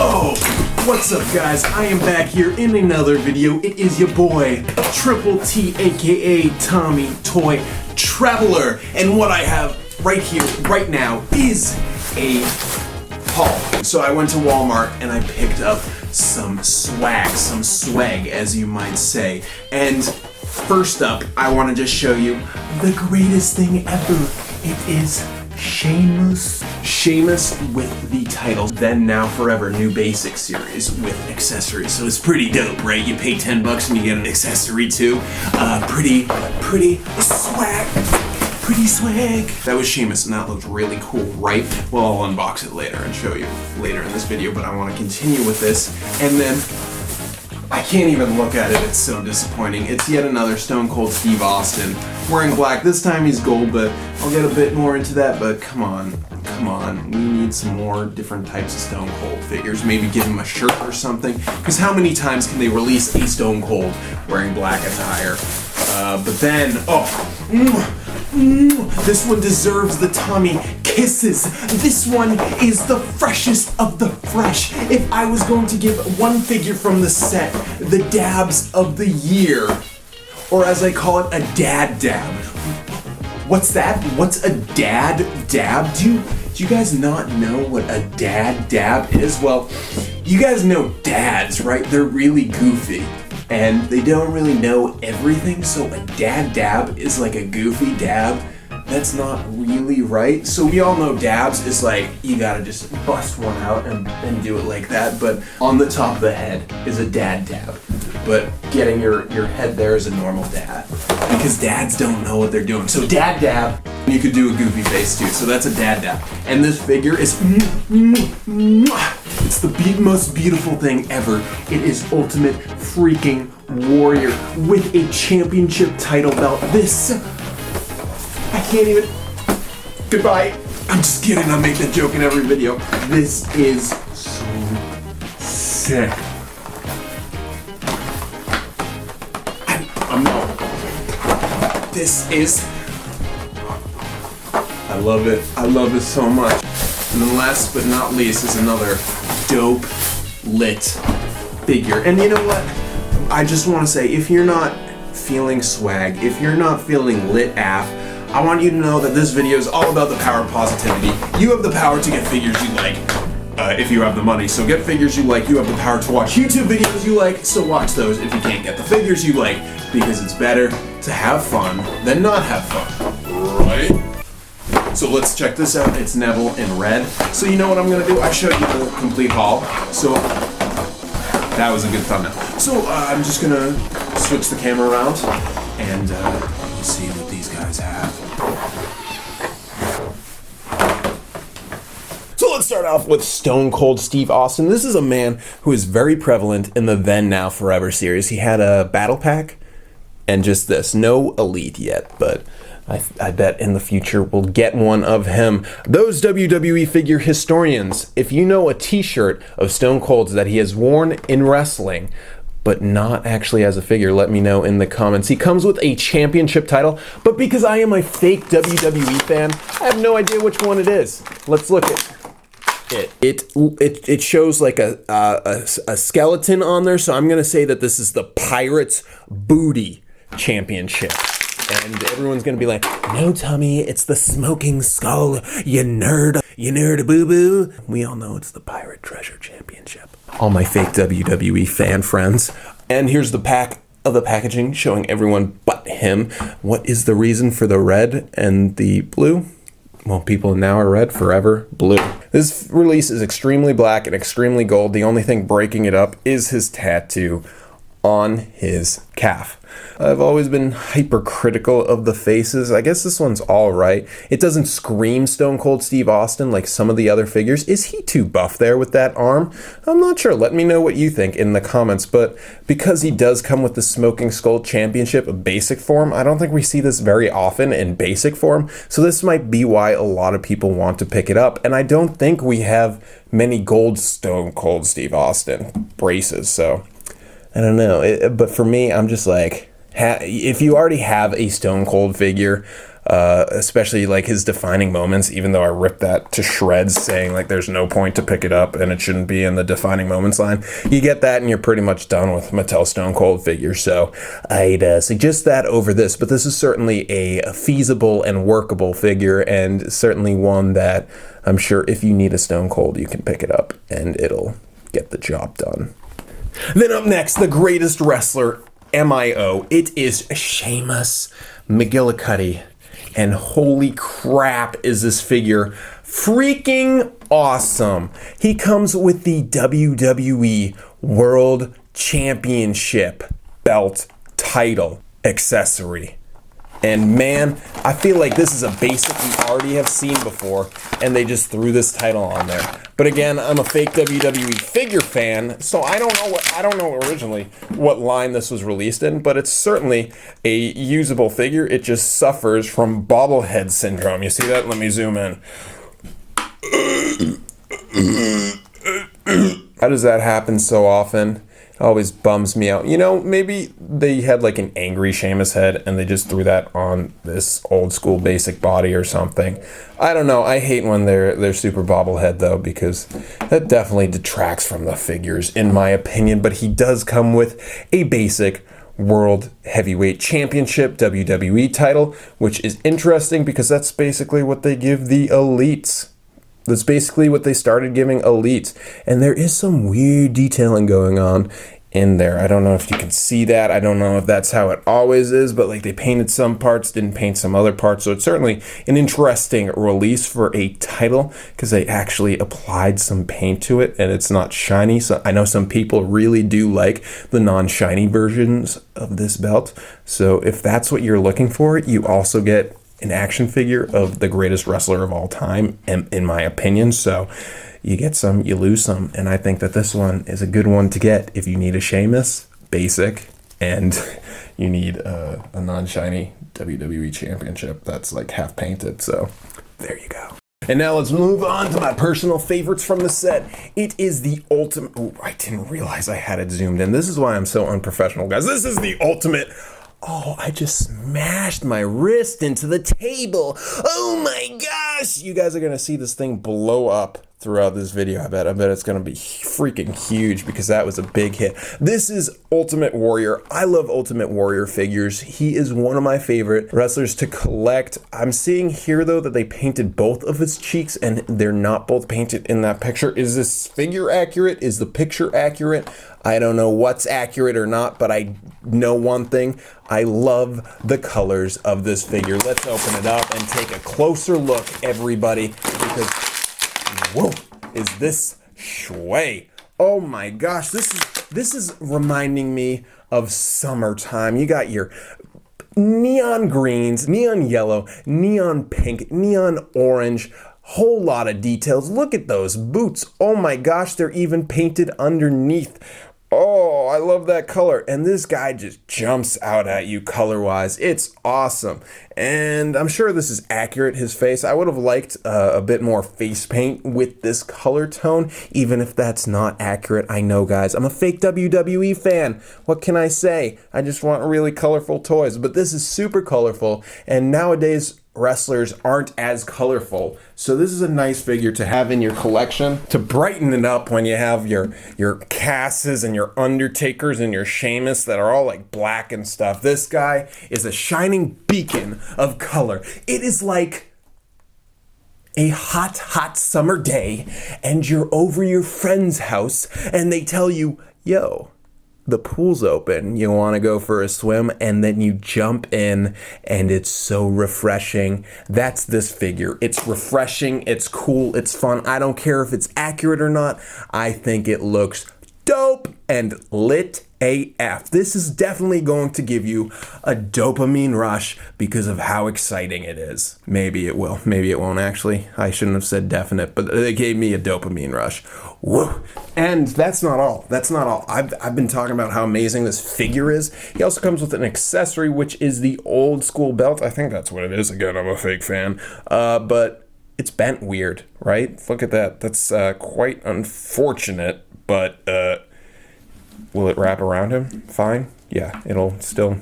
Yo! What's up, guys? I am back here in another video. It is your boy, Triple T, aka Tommy Toy Traveler. And what I have right here, right now, is a haul. So I went to Walmart and I picked up some swag, as you might say. And first up, I want to just show you the greatest thing ever. It is Sheamus. Sheamus with the title Then Now Forever New Basic Series with accessories. So it's pretty dope, right? You pay 10 bucks and you get an accessory too. Pretty swag. Pretty swag. That was Sheamus and that looked really cool, right? Well, I'll unbox it later and show you later in this video, but I want to continue with this. And then I can't even look at it, it's so disappointing. It's yet another Stone Cold Steve Austin wearing black. This time he's gold, but I'll get a bit more into that, but come on. We need some more different types of Stone Cold figures. Maybe give him a shirt or something, because how many times can they release a Stone Cold wearing black attire? But then, this one deserves the Tommy kisses. This one is the freshest of the fresh. If I was going to give one figure from the set the dabs of the year, or as I call it, a dad dab. What's that? What's a dad dab? Do you guys not know what a dad dab is? Well, you guys know dads, right? They're really goofy. And they don't really know everything, so a dad dab is like a goofy dab. That's not really right. So we all know dabs is like, you gotta just bust one out and do it like that, but on the top of the head is a dad dab. But getting your head there is a normal dab. Because dads don't know what they're doing. So dad dab, you could do a goofy face too, so that's a dad dab. And this figure is, it's the most beautiful thing ever. It is Ultimate freaking Warrior with a championship title belt. This, I can't even, goodbye. I'm just kidding, I make that joke in every video. This is so sick. This is, I love it. I love it so much. And then last but not least is another dope lit figure. And you know what? I just want to say, if you're not feeling swag, if you're not feeling lit AF, I want you to know that this video is all about the power of positivity. You have the power to get figures you like. If you have the money, so get figures you like. You have the power to watch YouTube videos you like, so watch those if you can't get the figures you like, because it's better to have fun than not have fun, right? So let's check this out. It's Neville in red. So you know what I'm gonna do? I showed you the complete haul, so that was a good thumbnail. So I'm just gonna switch the camera around and we'll see what these guys have. Let's start off with Stone Cold Steve Austin. This is a man who is very prevalent in the Then Now Forever series. He had a battle pack and just this. No elite yet, but I bet in the future we'll get one of him. Those WWE figure historians, if you know a t-shirt of Stone Cold's that he has worn in wrestling, but not actually as a figure, let me know in the comments. He comes with a championship title, but because I am a fake WWE fan, I have no idea which one it is. Let's look at it shows like a skeleton on there, so I'm gonna say that this is the Pirates Booty Championship. And everyone's gonna be like, no, Tommy, it's the Smoking Skull, you nerd boo-boo. We all know it's the Pirate Treasure Championship. All my fake WWE fan friends. And here's the pack of the packaging showing everyone but him. What is the reason for the red and the blue? Well, people now are red, forever blue. This release is extremely black and extremely gold. The only thing breaking it up is his tattoo on his calf. I've always been hypercritical of the faces. I guess this one's all right. It doesn't scream Stone Cold Steve Austin like some of the other figures. Is he too buff there with that arm? I'm not sure. Let me know what you think in the comments. But because he does come with the Smoking Skull Championship basic form, I don't think we see this very often in basic form. So this might be why a lot of people want to pick it up. And I don't think we have many gold Stone Cold Steve Austin braces. So I don't know, but for me, I'm just like, if you already have a Stone Cold figure, especially like his defining moments, even though I ripped that to shreds saying like there's no point to pick it up and it shouldn't be in the defining moments line. You get that and you're pretty much done with Mattel Stone Cold figures. So I'd suggest that over this, but this is certainly a feasible and workable figure, and certainly one that I'm sure if you need a Stone Cold, you can pick it up and it'll get the job done. Then up next, the greatest wrestler MIO. It is Seamus McGillicuddy. And holy crap, is this figure freaking awesome. He comes with the WWE World Championship belt title accessory. And man, I feel like this is a basic we already have seen before, and they just threw this title on there. But again, I'm a fake WWE figure fan, so I don't know originally what line this was released in, but it's certainly a usable figure. It just suffers from bobblehead syndrome. You see that? Let me zoom in. How does that happen so often? Always bums me out. You know, maybe they had like an angry Sheamus head and they just threw that on this old school basic body or something. I don't know. I hate when they're super bobblehead though, because that definitely detracts from the figures in my opinion. But he does come with a basic World Heavyweight Championship WWE title, which is interesting because that's basically what they give the elites. That's basically what they started giving elites. And there is some weird detailing going on in there. I don't know if you can see that. I don't know if that's how it always is, but like they painted some parts, didn't paint some other parts. So it's certainly an interesting release for a title because they actually applied some paint to it and it's not shiny. So I know some people really do like the non-shiny versions of this belt. So if that's what you're looking for, you also get an action figure of the greatest wrestler of all time, in my opinion. So you get some, you lose some, and I think that this one is a good one to get if you need a Sheamus basic and you need a non-shiny WWE Championship that's like half painted. So there you go. And now let's move on to my personal favorites from the set. It is the ultimate. Oh, I didn't realize I had it zoomed in. This is why I'm so unprofessional, guys. This is the ultimate. Oh, I just smashed my wrist into the table. Oh my gosh. You guys are going to see this thing blow up throughout this video. I bet it's going to be freaking huge because that was a big hit. This is Ultimate Warrior. I love Ultimate Warrior figures. He is one of my favorite wrestlers to collect. I'm seeing here though that they painted both of his cheeks and they're not both painted in that picture. Is this figure accurate? Is the picture accurate? I don't know what's accurate or not, but I know one thing. I love the colors of this figure. Let's open it up and take a closer look, everybody, because whoa, is this shway. Oh my gosh, this is reminding me of summertime. You got your neon greens, neon yellow, neon pink, neon orange, whole lot of details. Look at those boots. Oh my gosh, they're even painted underneath. Oh, I love that color. And this guy just jumps out at you color-wise. It's awesome. And I'm sure this is accurate, his face. I would have liked a bit more face paint with this color tone, even if that's not accurate. I know, guys. I'm a fake WWE fan. What can I say? I just want really colorful toys. But this is super colorful. And nowadays, wrestlers aren't as colorful. So this is a nice figure to have in your collection to brighten it up when you have your Casses and your Undertakers and your Sheamus that are all like black and stuff. This guy is a shining beacon of color. It is like a hot summer day and you're over your friend's house and they tell you, yo, the pool's open, you want to go for a swim, and then you jump in and it's so refreshing. That's this figure. It's refreshing, it's cool, it's fun. I don't care if it's accurate or not. I think it looks dope and lit AF. This is definitely going to give you a dopamine rush because of how exciting it is. Maybe it will. Maybe it won't actually. I shouldn't have said definite, but it gave me a dopamine rush. Woo. And that's not all. That's not all. I've been talking about how amazing this figure is. He also comes with an accessory, which is the old school belt. I think that's what it is. Again, I'm a fake fan. But it's bent weird, right? Look at that. That's quite unfortunate, but will it wrap around him? Fine. Yeah, it'll still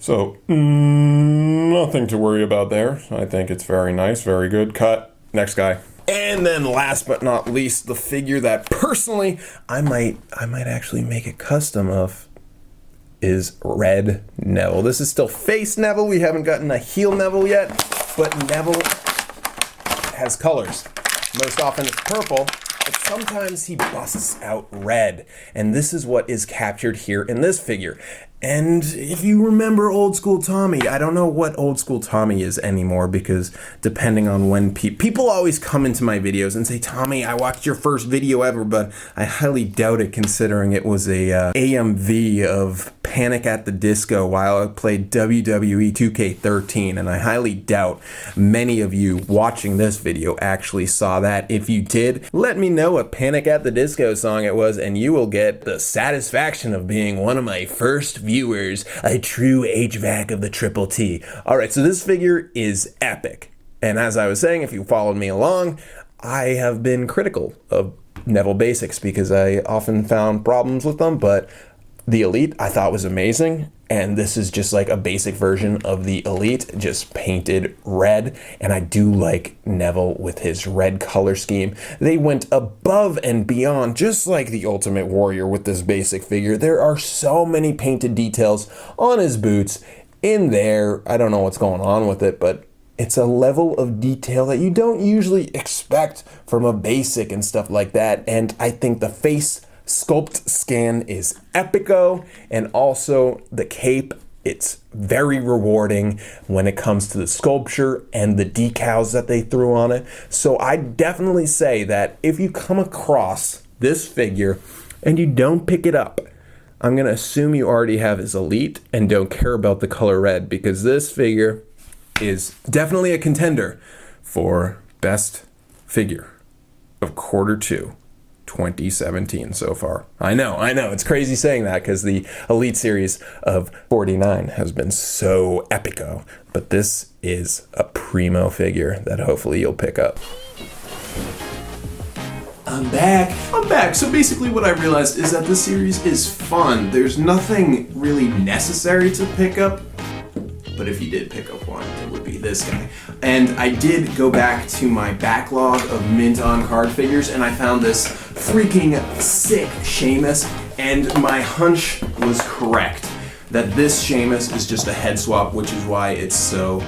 So, nothing to worry about there. I think it's very nice, very good. Cut. Next guy. And then last but not least, the figure that personally I might actually make a custom of is Red Neville. This is still face Neville. We haven't gotten a heel Neville yet, but Neville has colors. Most often it's purple, but sometimes he busts out red. And this is what is captured here in this figure. And if you remember old school Tommy, I don't know what old school Tommy is anymore, because depending on when people always come into my videos and say, Tommy, I watched your first video ever, but I highly doubt it considering it was a AMV of Panic at the Disco while I played WWE 2K13, and I highly doubt many of you watching this video actually saw that. If you did, let me know what Panic at the Disco song it was, and you will get the satisfaction of being one of my first viewers, a true HVAC of the Triple T. Alright, so this figure is epic. And as I was saying, if you followed me along, I have been critical of Neville Basics because I often found problems with them, but the Elite I thought was amazing, and this is just like a basic version of the Elite, just painted red, and I do like Neville with his red color scheme. They went above and beyond, just like the Ultimate Warrior with this basic figure. There are so many painted details on his boots, in there. I don't know what's going on with it, but it's a level of detail that you don't usually expect from a basic and stuff like that, and I think the face sculpt scan is epico, and also the cape, it's very rewarding when it comes to the sculpture and the decals that they threw on it. So I definitely say that if you come across this figure and you don't pick it up, I'm gonna assume you already have his Elite and don't care about the color red, because this figure is definitely a contender for best figure of Q2 2017 so far. I know, it's crazy saying that because the Elite series of 49 has been so epico, but this is a primo figure that hopefully you'll pick up. I'm back. So basically what I realized is that this series is fun. There's nothing really necessary to pick up, but if you did pick up one, it would be this guy. And I did go back to my backlog of mint on card figures, and I found this freaking sick Sheamus, and my hunch was correct that this Sheamus is just a head swap, which is why it's so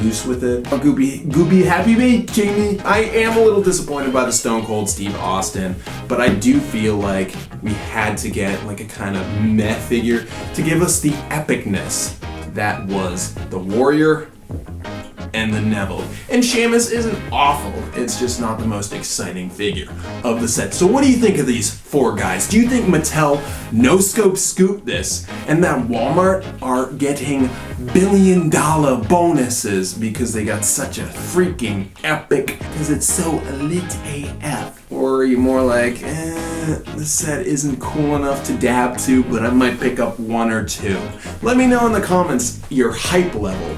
loose with it. Oh, Goopy, happy me, Jamie. I am a little disappointed by the Stone Cold Steve Austin, but I do feel like we had to get like a kind of meh figure to give us the epicness that was the Warrior and the Neville. And Sheamus isn't awful, it's just not the most exciting figure of the set. So what do you think of these four guys? Do you think Mattel no-scope scooped this and that Walmart are getting billion-dollar bonuses because they got such a freaking epic, because it's so elite AF? Or are you more like, this set isn't cool enough to dab to, but I might pick up one or two? Let me know in the comments your hype level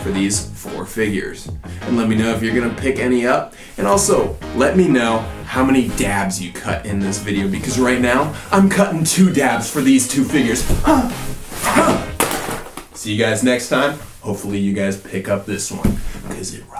for these four figures, and let me know if you're gonna pick any up, and also let me know how many dabs you cut in this video, because right now I'm cutting 2 dabs for these 2 figures. See you guys next time. Hopefully you guys pick up this one, because it rocks.